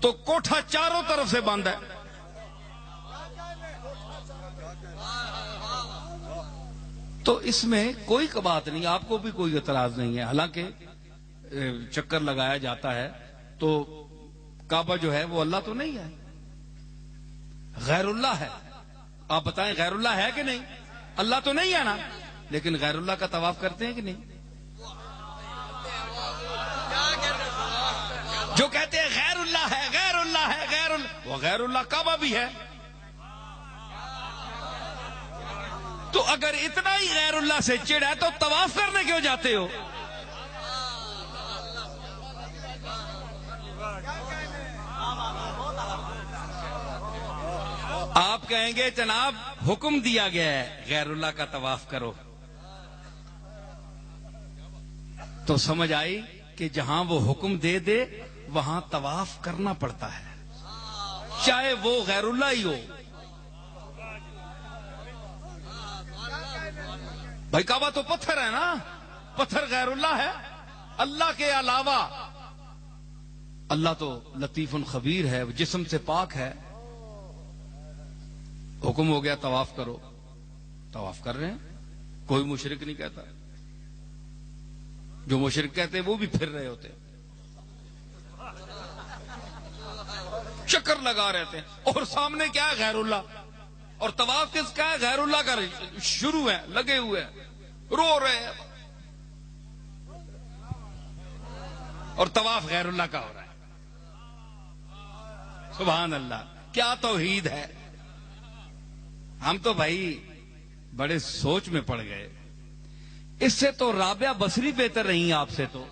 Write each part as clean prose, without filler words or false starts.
تو کوٹھا چاروں طرف سے بند ہے. تو اس میں کوئی بات نہیں, آپ کو بھی کوئی اعتراض نہیں ہے. حالانکہ چکر لگایا جاتا ہے تو کعبہ جو ہے وہ اللہ تو نہیں ہے, غیر اللہ ہے. آپ بتائیں غیر اللہ ہے کہ نہیں؟ اللہ تو نہیں ہے نا, لیکن غیر اللہ کا طواف کرتے ہیں کہ نہیں؟ جو کہتے ہیں غیر اللہ ہے, غیر اللہ ہے, غیر اللہ, وہ غیر اللہ کعبہ بھی ہے. تو اگر اتنا ہی غیر اللہ سے چڑ ہے تو طواف کرنے کیوں جاتے ہو؟ آپ کہیں گے جناب حکم دیا گیا ہے غیر اللہ کا طواف کرو, تو سمجھ آئی کہ جہاں وہ حکم دے دے وہاں طواف کرنا پڑتا ہے, چاہے وہ غیر اللہ ہی ہو. بھائی کعبہ تو پتھر ہے نا, پتھر غیر اللہ ہے. اللہ کے علاوہ, اللہ تو لطیف خبیر ہے, جسم سے پاک ہے. حکم ہو گیا طواف کرو, طواف کر رہے ہیں. کوئی مشرک نہیں کہتا. جو مشرک کہتے ہیں وہ بھی پھر رہے ہوتے ہیں, چکر لگا رہتے ہیں, اور سامنے کیا ہے غیر اللہ. اور طواف کس کا ہے؟ غیر اللہ کا شروع ہے, لگے ہوئے ہیں, رو رہے ہیں, اور طواف غیر اللہ کا ہو رہا ہے. سبحان اللہ, کیا توحید ہے. ہم تو بھائی بڑے سوچ میں پڑ گئے. اس سے تو رابعہ بصری بہتر رہی آپ سے. تو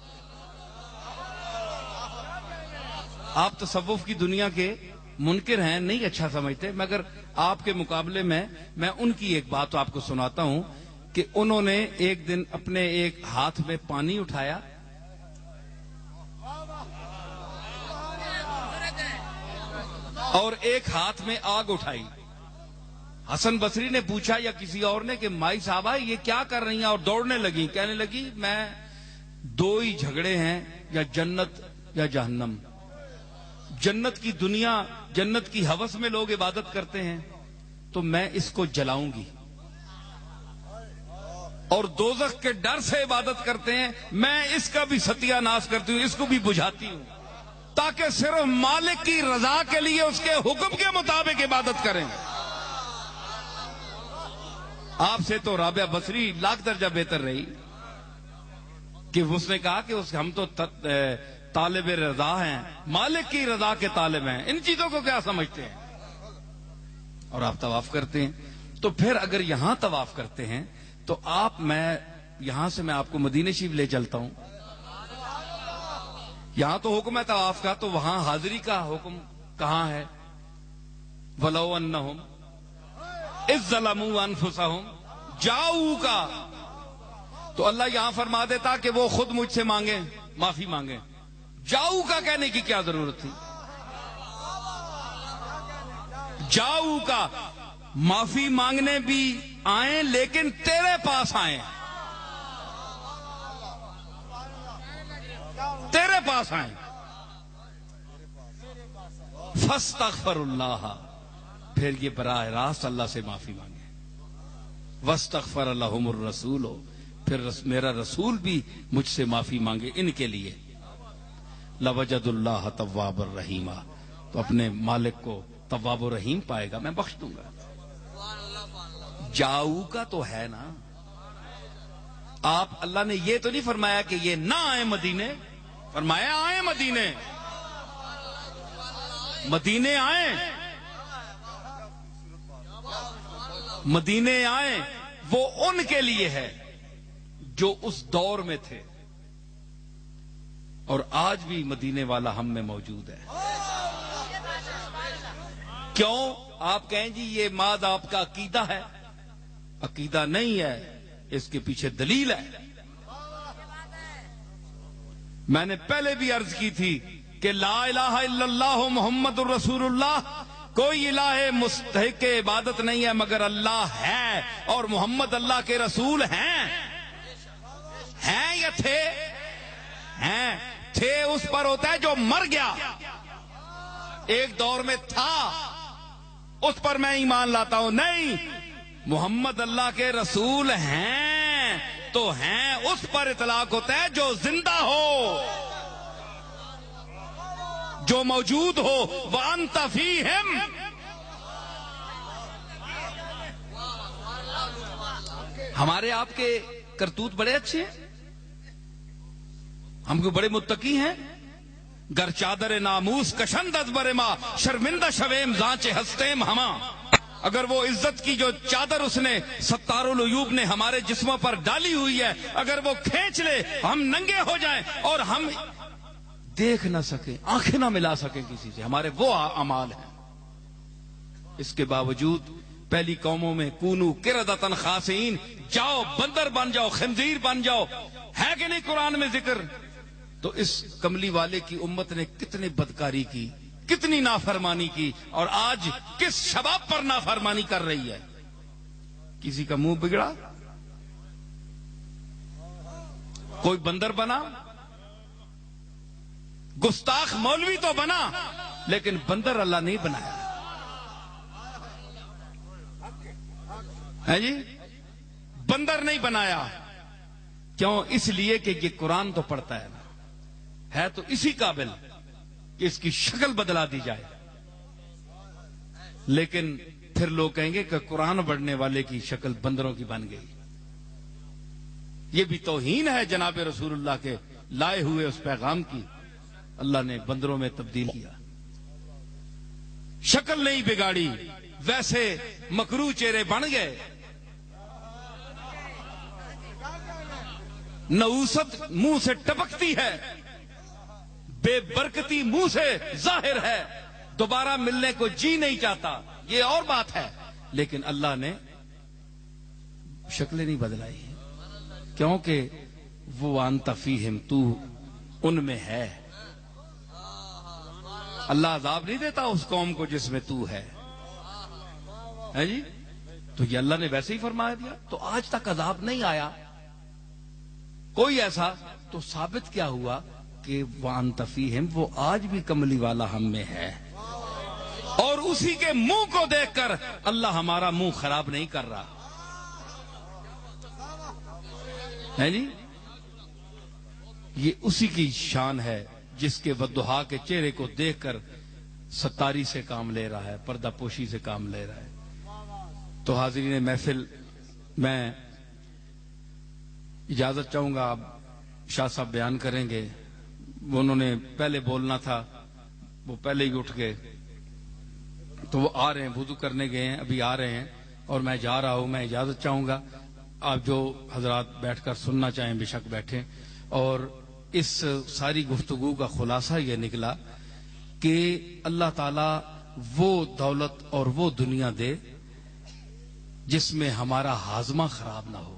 آپ تصوف کی دنیا کے منکر ہیں, نہیں اچھا سمجھتے, مگر آپ کے مقابلے میں ان کی ایک بات آپ کو سناتا ہوں کہ انہوں نے ایک دن اپنے ایک ہاتھ میں پانی اٹھایا اور ایک ہاتھ میں آگ اٹھائی. حسن بصری نے پوچھا یا کسی اور نے کہ مائی صاحبہ یہ کیا کر رہی ہیں, اور دوڑنے لگی. کہنے لگی میں دو ہی جھگڑے ہیں, یا جنت یا جہنم. جنت کی دنیا, جنت کی ہوس میں لوگ عبادت کرتے ہیں تو میں اس کو جلاؤں گی, اور دوزخ کے ڈر سے عبادت کرتے ہیں, میں اس کا بھی ستیہ ناش کرتی ہوں, اس کو بھی بجھاتی ہوں, تاکہ صرف مالک کی رضا کے لیے اس کے حکم کے مطابق عبادت کریں. آپ سے تو رابعہ بصری لاکھ درجہ بہتر رہی کہ اس نے کہا کہ ہم تو طالب رضا ہیں, مالک کی رضا کے طالب ہیں, ان چیزوں کو کیا سمجھتے ہیں. اور آپ طواف کرتے ہیں. تو پھر اگر یہاں طواف کرتے ہیں تو یہاں سے میں آپ کو مدینہ شریف لے چلتا ہوں. یہاں تو حکم ہے طواف کا, تو وہاں حاضری کا حکم کہاں ہے؟ وَلَوْ أَنَّهُمْ اِذْ ظَلَمُوا أَنفُسَهُمْ جَاءُوكَ. تو اللہ یہاں فرما دیتا کہ وہ خود مجھ سے مانگیں, معافی مانگیں. جاؤ کا کہنے کی کیا ضرورت تھی؟ جاؤ کا معافی مانگنے بھی آئیں لیکن تیرے پاس آئیں, تیرے پاس آئیں. فاستغفر اللہ, پھر یہ براہ راست اللہ سے معافی مانگے. واستغفر لهم الرسول, پھر میرا رسول بھی مجھ سے معافی مانگے ان کے لیے. لوجد اللہ تواب الرحیم, تو اپنے مالک کو تواب الرحیم پائے گا, میں بخش دوں گا. جاؤ کا تو ہے نا. آپ اللہ نے یہ تو نہیں فرمایا کہ یہ نہ آئے مدینے, فرمایا آئے مدینے, مدینے آئیں, مدینے آئیں. وہ ان کے لیے ہے جو اس دور میں تھے, اور آج بھی مدینے والا ہم میں موجود ہے. کیوں؟ آپ کہیں جی یہ ماد آپ کا عقیدہ ہے. عقیدہ نہیں ہے, اس کے پیچھے دلیل ہے. میں نے پہلے بھی عرض کی تھی کہ لا الہ الا اللہ محمد الرسول اللہ, کوئی الہ مستحق عبادت نہیں ہے مگر اللہ ہے, اور محمد اللہ کے رسول ہیں یا تھے؟ ہیں. تھے اس پر ہوتا ہے جو مر گیا, ایک دور میں تھا اس پر میں ایمان لاتا ہوں، نہیں، محمد اللہ کے رسول ہیں تو ہیں اس پر اطلاق ہوتا ہے جو زندہ ہو، جو موجود ہو۔ وَأَنْتَ فِيهِمْ، ہمارے آپ کے کرتوت بڑے اچھے ہیں، ہم کو بڑے متقی ہیں۔ گر چادر ناموس کشند از بر ما، شرمندہ شویم زانچے ہستیم ہما۔ اگر وہ عزت کی جو چادر اس نے ستار العیوب نے ہمارے جسموں پر ڈالی ہوئی ہے، اگر وہ کھینچ لے، ہم ننگے ہو جائیں اور ہم دیکھ نہ سکیں، آنکھیں نہ ملا سکیں کسی سے، ہمارے وہ اعمال ہیں۔ اس کے باوجود پہلی قوموں میں کونو قردۃ خاسئین، جاؤ بندر بن جاؤ، خنزیر بن جاؤ، ہے کہ نہیں قرآن میں ذکر؟ تو اس کملی والے کی امت نے کتنی بدکاری کی، کتنی نافرمانی کی، اور آج کس شباب پر نافرمانی کر رہی ہے؟ کسی کا منہ بگڑا، کوئی بندر بنا، گستاخ مولوی تو بنا، لیکن بندر اللہ نہیں بنایا ہے جی، بندر نہیں بنایا۔ کیوں؟ اس لیے کہ یہ قرآن تو پڑھتا ہے نا، ہے تو اسی قابل کہ اس کی شکل بدلا دی جائے، لیکن پھر لوگ کہیں گے کہ قرآن پڑھنے والے کی شکل بندروں کی بن گئی۔ یہ بھی توہین ہے جناب رسول اللہ کے لائے ہوئے اس پیغام کی، اللہ نے بندروں میں تبدیل کیا، شکل نہیں بگاڑی، ویسے مکروہ چہرے بن گئے۔ نحوست منہ سے ٹپکتی ہے، بے برکتی منہ سے ظاہر ہے، دوبارہ ملنے کو جی نہیں چاہتا، یہ اور بات ہے، لیکن اللہ نے شکلیں نہیں بدلائی، کیونکہ وہ انت فیہم، تو ان میں ہے۔ اللہ عذاب نہیں دیتا اس قوم کو جس میں تو ہے جی، تو یہ اللہ نے ویسے ہی فرما دیا، تو آج تک عذاب نہیں آیا کوئی ایسا، تو ثابت کیا ہوا کہ وَأَنْتَ فِيهِمْ، وہ آج بھی کملی والا ہم میں ہے، اور اسی کے منہ کو دیکھ کر اللہ ہمارا منہ خراب نہیں کر رہا ہے جی۔ یہ اسی کی شان ہے جس کے وضحا کے چہرے کو دیکھ کر ستاری سے کام لے رہا ہے، پردہ پوشی سے کام لے رہا ہے۔ تو حاضرین محفل، میں اجازت چاہوں گا، آپ شاہ صاحب بیان کریں گے، انہوں نے پہلے بولنا تھا، وہ پہلے ہی اٹھ گئے، تو وہ آ رہے ہیں، وضو کرنے گئے ہیں، ابھی آ رہے ہیں، اور میں جا رہا ہوں۔ میں اجازت چاہوں گا، آپ جو حضرات بیٹھ کر سننا چاہیں بے شک بیٹھیں۔ اور اس ساری گفتگو کا خلاصہ یہ نکلا کہ اللہ تعالیٰ وہ دولت اور وہ دنیا دے جس میں ہمارا ہاضمہ خراب نہ ہو۔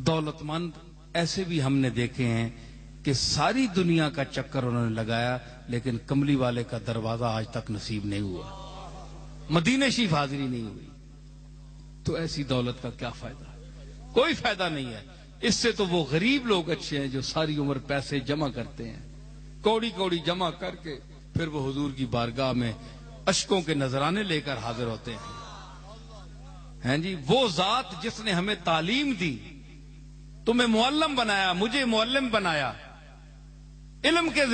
دولت مند ایسے بھی ہم نے دیکھے ہیں کہ ساری دنیا کا چکر انہوں نے لگایا، لیکن کملی والے کا دروازہ آج تک نصیب نہیں ہوا، مدینے شریف حاضری نہیں ہوئی۔ تو ایسی دولت کا کیا فائدہ؟ کوئی فائدہ نہیں ہے۔ اس سے تو وہ غریب لوگ اچھے ہیں جو ساری عمر پیسے جمع کرتے ہیں، کوڑی کوڑی جمع کر کے پھر وہ حضور کی بارگاہ میں اشکوں کے نذرانے لے کر حاضر ہوتے ہیں جی۔ وہ ذات جس نے ہمیں تعلیم دی، تمہیں معلم بنایا، مجھے معلم بنایا، علم کے